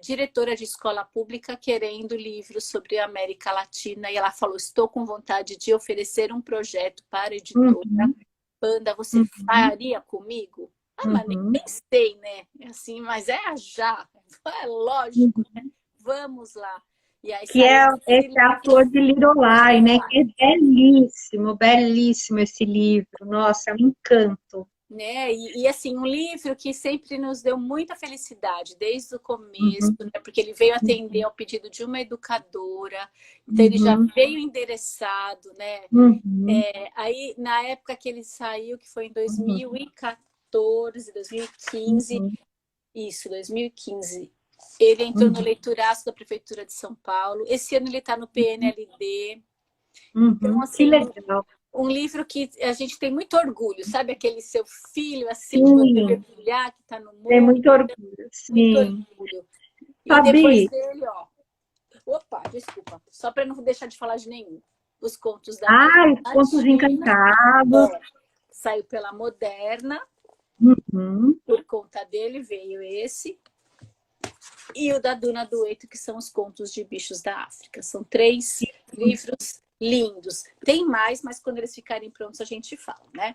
diretora de escola pública querendo livros sobre a América Latina, e ela falou: estou com vontade de oferecer um projeto para a editora. Panda, você faria comigo? Mas nem pensei, né? Assim, mas já, é lógico, né? Vamos lá. E aí, que é a Flor de Lirolai, né? Que é belíssimo, belíssimo esse livro. Nossa, é um encanto. Né? E assim, um livro que sempre nos deu muita felicidade desde o começo, né? Porque ele veio atender ao pedido de uma educadora, então ele já veio endereçado, né? Aí, na época que ele saiu, que foi em 2014, 2015, isso, 2015, ele entrou no leituraço da Prefeitura de São Paulo. Esse ano ele está no PNLD. Então, assim, que legal. Um livro que a gente tem muito orgulho, sabe? Aquele seu filho, assim, que você vê brilhar, que está no mundo. É muito orgulho, sim. Muito orgulho. E Fabi, depois dele, ó. Opa, desculpa. Só para não deixar de falar de nenhum. Os Contos da os Contos Encantados. Saiu pela Moderna. Por conta dele veio esse. E o da Duna Dueto, que são os Contos de Bichos da África. São 3 livros lindos. Tem mais, mas quando eles ficarem prontos a gente fala, né?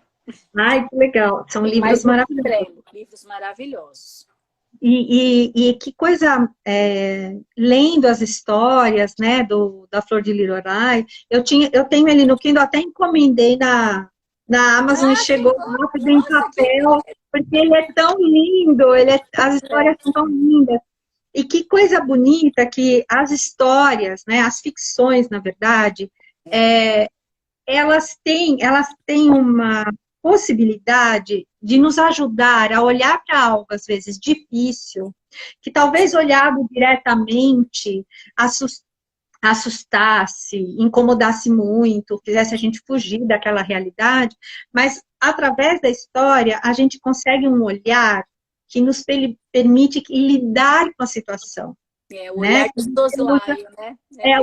Ai, que legal. São livros maravilhosos. Livros maravilhosos. E que coisa, lendo as histórias, né, da Flor de Lirolai, eu tenho ele no Kindle, até encomendei na Amazon e chegou rápido em papel, porque ele é tão lindo, as histórias são tão lindas. E que coisa bonita que as histórias, né, as ficções, na verdade, elas têm uma possibilidade de nos ajudar a olhar para algo, às vezes, difícil, que talvez olhado diretamente assustasse, incomodasse muito, fizesse a gente fugir daquela realidade, mas através da história a gente consegue um olhar que nos permite lidar com a situação. O olhar de soslaio, né?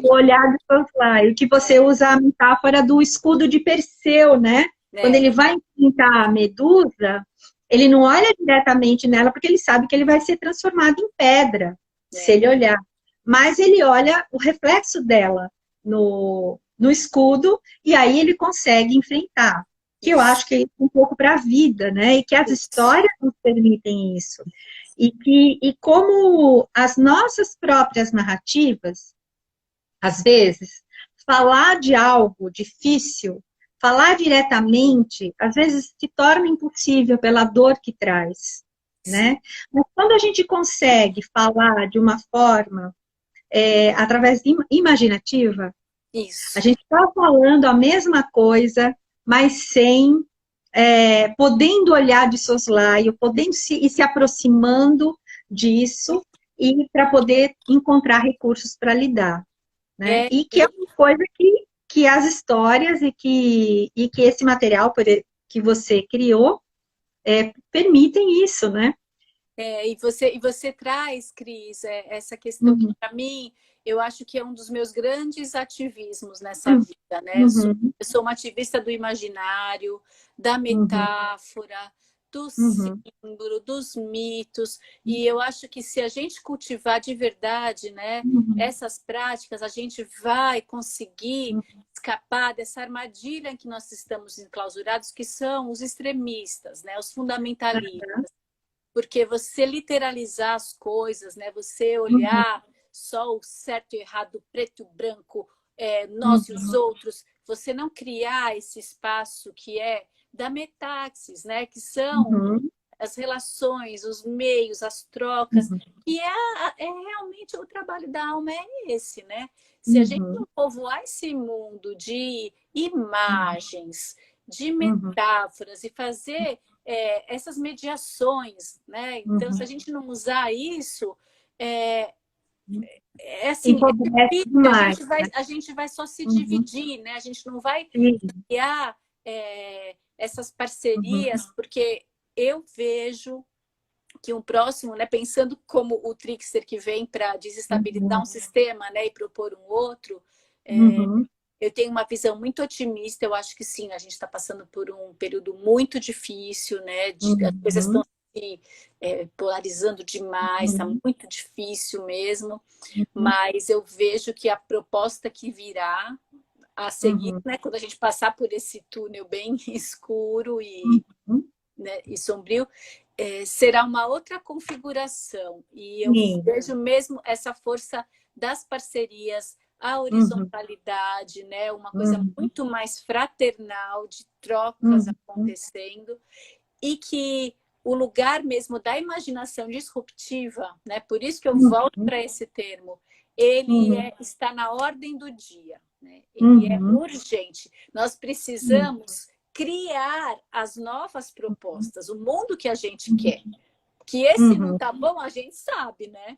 O olhar de soslaio, que você usa a metáfora do escudo de Perseu, né? Quando ele vai enfrentar a Medusa, ele não olha diretamente nela, porque ele sabe que ele vai ser transformado em pedra, se ele olhar. Mas ele olha o reflexo dela no escudo, e aí ele consegue enfrentar. Que eu acho que é um pouco para a vida, né? E que as histórias nos permitem isso. E como as nossas próprias narrativas, às vezes, falar de algo difícil, falar diretamente, às vezes se torna impossível pela dor que traz, né? Mas quando a gente consegue falar de uma forma, através de imaginativa, a gente está falando a mesma coisa, mas sem, podendo olhar de soslaio, podendo ir se aproximando disso e para poder encontrar recursos para lidar, né? E que é uma coisa que as histórias e que esse material que você criou permitem isso, né? E você traz, Cris, essa questão que, para mim, eu acho que é um dos meus grandes ativismos nessa vida, né? Eu sou uma ativista do imaginário, da metáfora, do símbolo, dos mitos, e eu acho que se a gente cultivar de verdade, né, essas práticas, a gente vai conseguir escapar dessa armadilha em que nós estamos enclausurados, que são os extremistas, né, os fundamentalistas. Porque você literalizar as coisas, né? Você olhar só o certo e errado, preto e branco, nós e os outros, você não criar esse espaço que é da metaxis, né? Que são as relações, os meios, as trocas, que realmente o trabalho da alma é esse, né? Se a gente não povoar esse mundo de imagens, de metáforas e fazer essas mediações, né? Então, se a gente não usar isso, assim, a gente vai só se dividir, né? A gente não vai criar essas parcerias, porque eu vejo que um próximo, né, pensando como o trickster que vem para desestabilizar um sistema, né, e propor um outro, eu tenho uma visão muito otimista. Eu acho que sim, a gente está passando por um período muito difícil, né? As coisas estão se polarizando demais, está muito difícil mesmo. Mas eu vejo que a proposta que virá a seguir, né, quando a gente passar por esse túnel bem escuro né, e sombrio, será uma outra configuração. E eu vejo mesmo essa força das parcerias, a horizontalidade, né? Uma coisa muito mais fraternal, de trocas acontecendo, e que o lugar mesmo da imaginação disruptiva, né? Por isso que eu volto para esse termo, ele está na ordem do dia, né? Ele é urgente. Nós precisamos criar as novas propostas, o mundo que a gente quer. Que esse não tá bom, a gente sabe, né?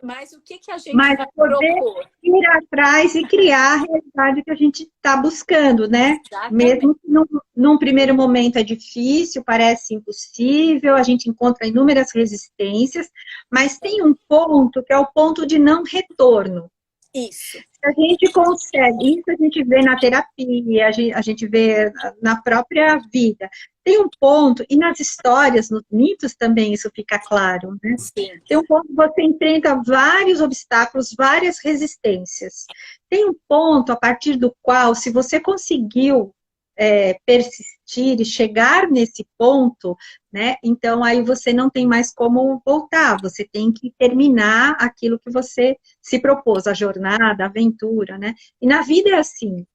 Mas o que a gente vai propor? Ir atrás e criar a realidade que a gente está buscando, né? Exatamente. Mesmo que num primeiro momento é difícil, parece impossível, a gente encontra inúmeras resistências, mas tem um ponto que é o ponto de não retorno. Isso. Se a gente consegue, isso a gente vê na terapia, a gente vê na própria vida. Tem um ponto, e nas histórias, nos mitos também isso fica claro, né? Sim. Tem um ponto que você enfrenta vários obstáculos, várias resistências. Tem um ponto a partir do qual, se você conseguiu persistir e chegar nesse ponto, né? Então aí você não tem mais como voltar, você tem que terminar aquilo que você se propôs, a jornada, a aventura, né? E na vida é assim.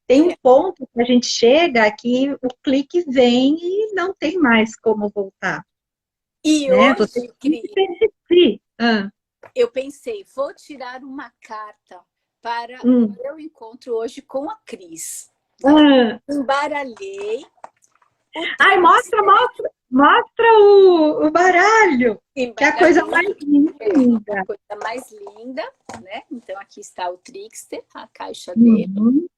Tem um ponto que a gente chega que o clique vem e não tem mais como voltar. E né? hoje, Você tem que Cris, persistir. eu pensei, vou tirar uma carta para o meu encontro hoje com a Cris. Embaralhei. Ai, mostra o baralho, que é a coisa mais linda. A coisa mais linda, né? Então, aqui está o Trickster, a caixa dele.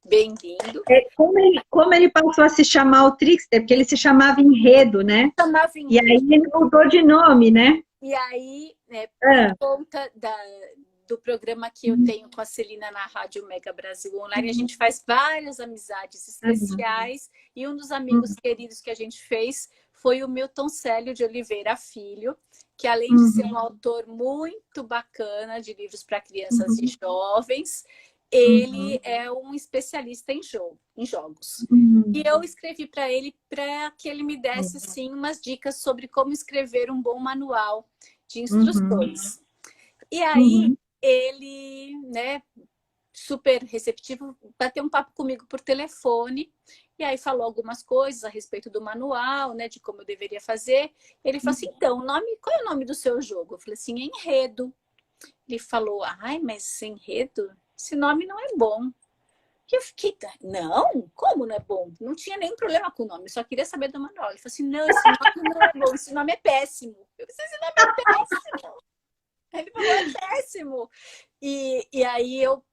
Bem lindo. Como ele passou a se chamar o Trickster? Porque ele se chamava Enredo, né? Chamava Enredo. E aí ele mudou de nome, né? E aí, né, por conta do programa que eu tenho com a Celina na Rádio Mega Brasil Online, a gente faz várias amizades especiais, e um dos amigos queridos que a gente fez foi o Milton Célio de Oliveira Filho, que além de ser um autor muito bacana de livros para crianças e jovens, ele é um especialista em jogos. E eu escrevi para ele que ele me desse sim umas dicas sobre como escrever um bom manual de instruções. E aí ele, né, super receptivo, bateu um papo comigo por telefone, e aí falou algumas coisas a respeito do manual, né, de como eu deveria fazer. Ele falou assim, então, qual é o nome do seu jogo? Eu falei assim, Enredo. Ele falou, ai, mas Enredo? Esse nome não é bom. E eu fiquei, não? Como não é bom? Não tinha nenhum problema com o nome, só queria saber do manual. Ele falou assim, não, esse nome não é bom, esse nome é péssimo. Eu disse, esse nome é péssimo. Ele falou, é péssimo. E aí eu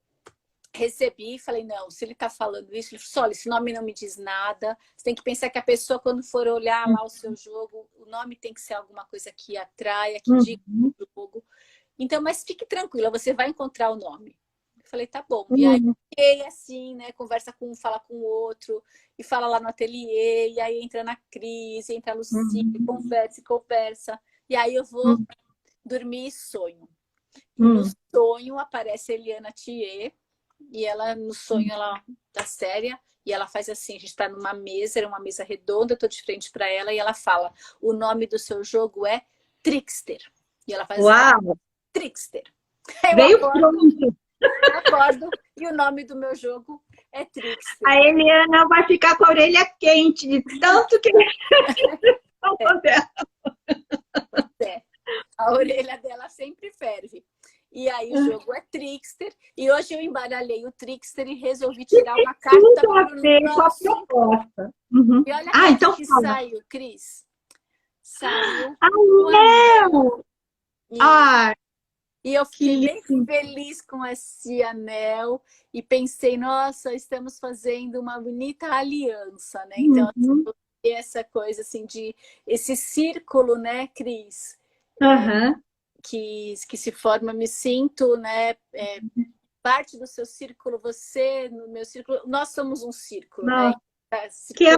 recebi e falei, não, se ele tá falando isso, ele falou, olha, esse nome não me diz nada. Você tem que pensar que a pessoa, quando for olhar lá o seu jogo, o nome tem que ser alguma coisa que atraia, que diga o jogo. Então, mas fique tranquila, você vai encontrar o nome. Eu falei, tá bom. E aí, assim, né, conversa com um, fala com o outro, e fala lá no ateliê, e aí entra na Cris, entra a Lucia, conversa e conversa. E aí eu vou dormir e sonho. E no sonho aparece a Eliana Thier, e ela, no sonho, ela tá séria, e ela faz assim, a gente tá numa mesa, era uma mesa redonda, eu tô de frente para ela, e ela fala, o nome do seu jogo é Trickster. E ela faz assim, Trickster. Veio pronto. Acordo, e o nome do meu jogo é Trickster. A Eliana vai ficar com a orelha quente de tanto que... É. A orelha dela sempre ferve. E aí o jogo é Trickster. E hoje eu embaralhei o Trickster e resolvi tirar uma carta para o nosso... proposta. E olha a então que fala. saiu, Cris. Saiu o anel. E eu fiquei bem feliz com esse anel. E pensei, nossa, estamos fazendo uma bonita aliança, né? Então, essa coisa assim de... Esse círculo, né, Cris? Que se forma, me sinto, né, parte do seu círculo, você no meu círculo, nós somos um círculo, né? Que é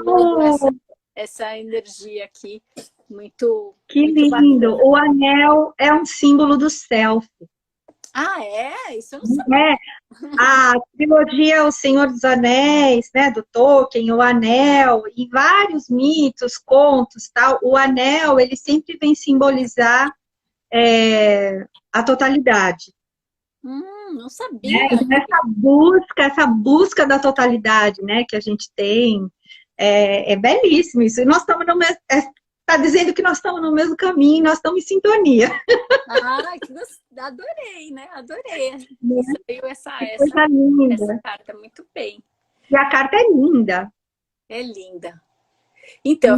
essa energia aqui, muito lindo. Bacana. O anel é um símbolo do self. Ah, é? Isso eu não sabia. A trilogia O Senhor dos Anéis, né, do Tolkien, o anel, e vários mitos, contos, tal. O anel, ele sempre vem simbolizar a totalidade. Não sabia. Essa busca da totalidade, né, que a gente tem, é belíssimo isso. E nós estamos no mesmo... Está dizendo que nós estamos no mesmo caminho, nós estamos em sintonia. Adorei, né? Adorei. Veio essa carta muito bem. E a carta é linda. É linda. Então,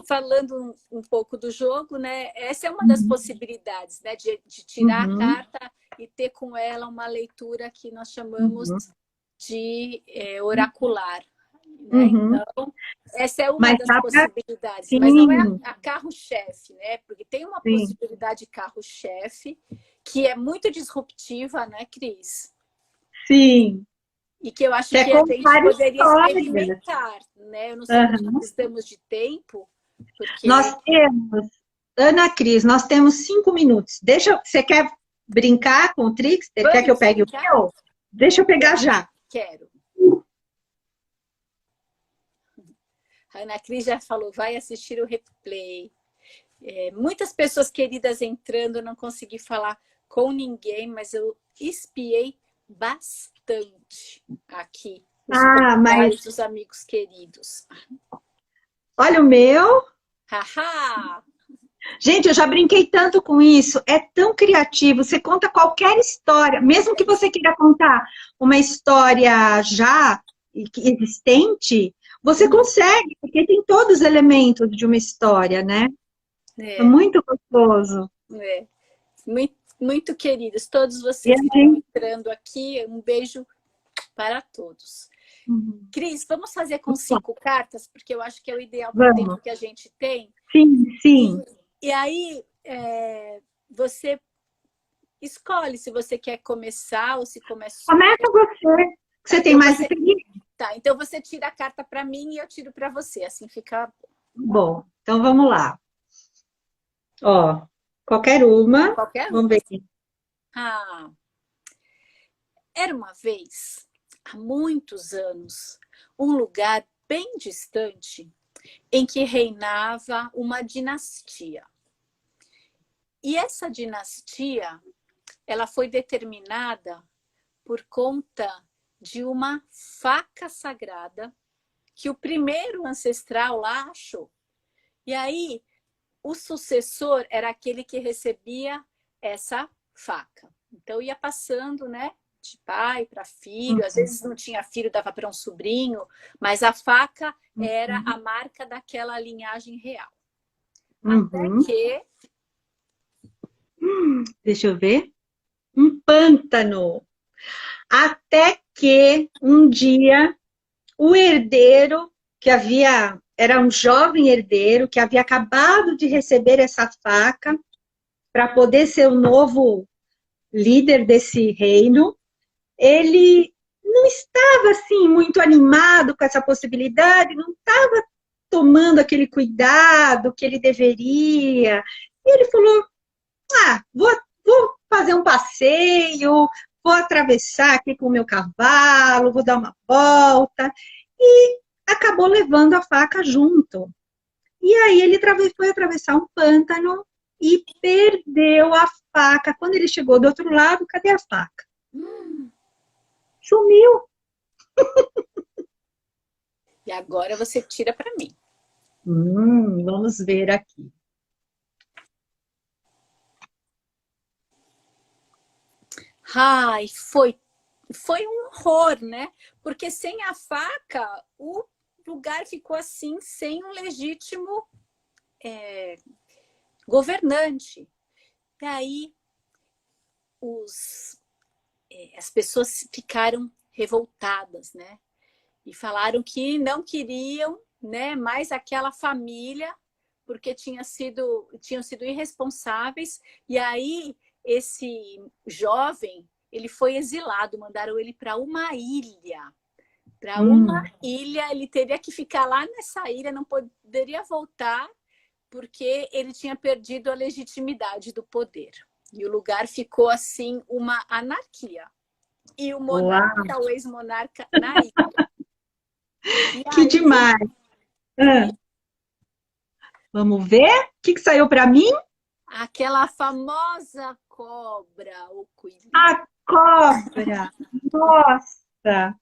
falando um pouco do jogo, né? Essa é uma das possibilidades, né? De tirar a carta e ter com ela uma leitura que nós chamamos de oracular. Né? Então, essa é uma das possibilidades, mas não é a carro-chefe, né? Porque tem uma possibilidade de carro-chefe que é muito disruptiva, né, Cris? Sim. E que eu acho que a gente poderia experimentar, né? Eu não sei se estamos de tempo. Porque... Nós temos, Ana Cris, nós temos 5 minutos. Você quer brincar com o Trickster? Quer que eu pegue o meu? Deixa eu pegar já. Quero. A Ana Cris já falou, vai assistir o replay. Muitas pessoas queridas entrando, eu não consegui falar com ninguém, mas eu espiei bastante aqui os comentários dos amigos queridos. Olha o meu. Haha! Gente, eu já brinquei tanto com isso. É tão criativo. Você conta qualquer história, mesmo que você queira contar uma história já existente, você consegue, porque tem todos os elementos de uma história, né? É muito gostoso. Muito, muito queridos. Todos vocês que estão entrando aqui, um beijo para todos. Cris, vamos fazer com 5 cartas, porque eu acho que é o ideal para o tempo que a gente tem. Sim. E aí, você escolhe se você quer começar ou se começa... Começa você, que você tem mais experiência. Tá, então você tira a carta para mim e eu tiro para você, assim fica... Bom, então vamos lá. Ó, qualquer uma. Vamos ver aqui. Era uma vez, há muitos anos, um lugar bem distante em que reinava uma dinastia. E essa dinastia, ela foi determinada por conta de uma faca sagrada que o primeiro ancestral lá achou. E aí, o sucessor era aquele que recebia essa faca. Então, ia passando, né, de pai para filho. Às vezes não tinha filho, dava para um sobrinho. Mas a faca era a marca daquela linhagem real. Até que Deixa eu ver. Um pântano. Até que um dia o herdeiro, era um jovem herdeiro que havia acabado de receber essa faca para poder ser o novo líder desse reino, ele não estava assim muito animado com essa possibilidade, não estava tomando aquele cuidado que ele deveria. E ele falou: vou fazer um passeio, vou atravessar aqui com o meu cavalo, vou dar uma volta. E acabou levando a faca junto. E aí ele foi atravessar um pântano e perdeu a faca. Quando ele chegou do outro lado, cadê a faca? Sumiu. E agora você tira para mim. Vamos ver aqui. Ai, foi um horror, né? Porque sem a faca, o lugar ficou assim, sem um legítimo governante. E aí, as pessoas ficaram revoltadas, né? E falaram que não queriam, né, mais aquela família, porque tinham sido irresponsáveis. E aí, esse jovem, ele foi exilado, mandaram ele para uma ilha. Para uma ilha, ele teria que ficar lá nessa ilha, não poderia voltar, porque ele tinha perdido a legitimidade do poder. E o lugar ficou assim, uma anarquia. E o monarca, o ex-monarca, na ilha. Que aí, demais! Vamos ver? O que saiu para mim? Aquela famosa cobra, o coelho. A cobra! Nossa!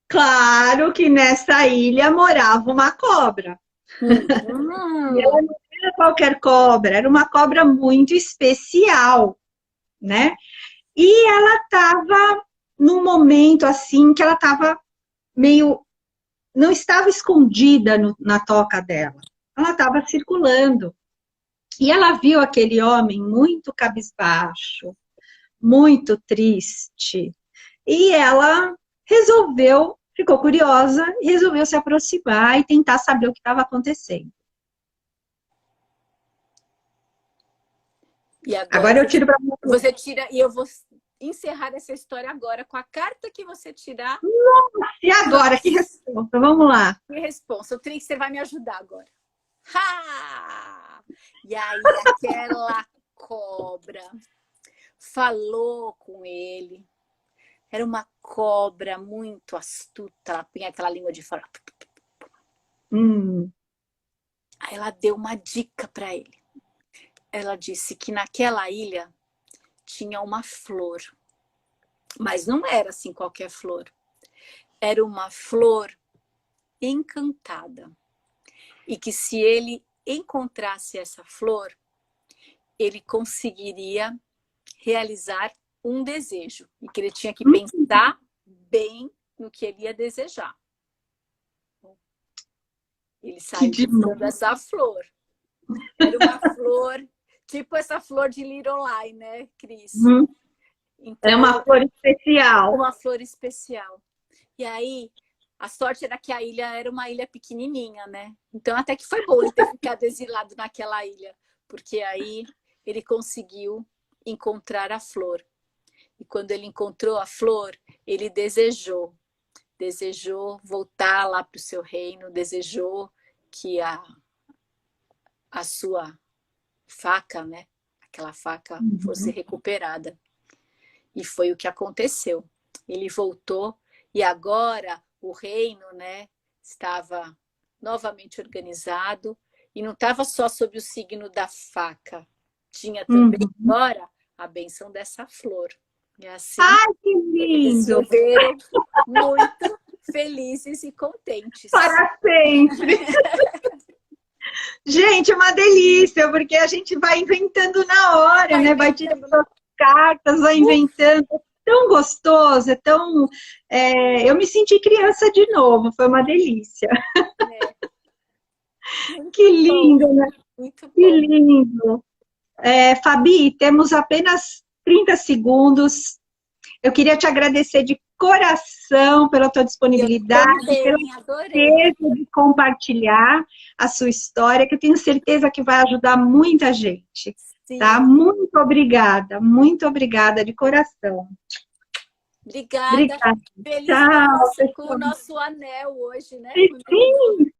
Claro que nessa ilha morava uma cobra. E ela não era qualquer cobra, era uma cobra muito especial, né? E ela estava num momento assim que ela estava meio... Não estava escondida na toca dela. Ela estava circulando. E ela viu aquele homem muito cabisbaixo, muito triste. E ela ficou curiosa, e resolveu se aproximar e tentar saber o que estava acontecendo. E agora eu tiro para você tira, e eu vou encerrar essa história agora com a carta que você tirar. Nossa, e agora? Nossa. Que resposta? Vamos lá. Que resposta? O Trix, você vai me ajudar agora. Ha! E aí aquela cobra falou com ele. Era uma cobra muito astuta. Ela punha aquela língua de fora. Aí ela deu uma dica para ele. Ela disse que naquela ilha tinha uma flor. Mas não era assim qualquer flor. Era uma flor encantada. E que se ele encontrasse essa flor, ele conseguiria realizar um desejo. E que ele tinha que pensar bem no que ele ia desejar. Ele saiu buscando essa flor. Era uma flor, tipo essa flor de Lirolai, né, Cris? Então, é uma flor especial. Uma flor especial. E aí, a sorte era que a ilha era uma ilha pequenininha, né? Então, até que foi bom ele ter ficado exilado naquela ilha. Porque aí ele conseguiu encontrar a flor. E quando ele encontrou a flor, ele desejou voltar lá para o seu reino, desejou que a sua faca, né? Aquela faca fosse recuperada. E foi o que aconteceu. Ele voltou e agora o reino, né, estava novamente organizado e não estava só sob o signo da faca. Tinha também agora a bênção dessa flor. E assim, ai, que lindo! Eles viveram muito felizes e contentes. Para sempre! Gente, é uma delícia, porque a gente vai inventando na hora, né? Vai tirando as cartas, vai inventando. É tão gostoso, é tão... eu me senti criança de novo, foi uma delícia. Que lindo, né? Muito bom. Que lindo! Fabi, temos apenas 30 segundos. Eu queria te agradecer de coração pela tua disponibilidade, pela certeza de compartilhar a sua história, que eu tenho certeza que vai ajudar muita gente. Sim. Tá? Muito obrigada de coração. Obrigada. Feliz Tchau, com o nosso anel hoje, né? Sim.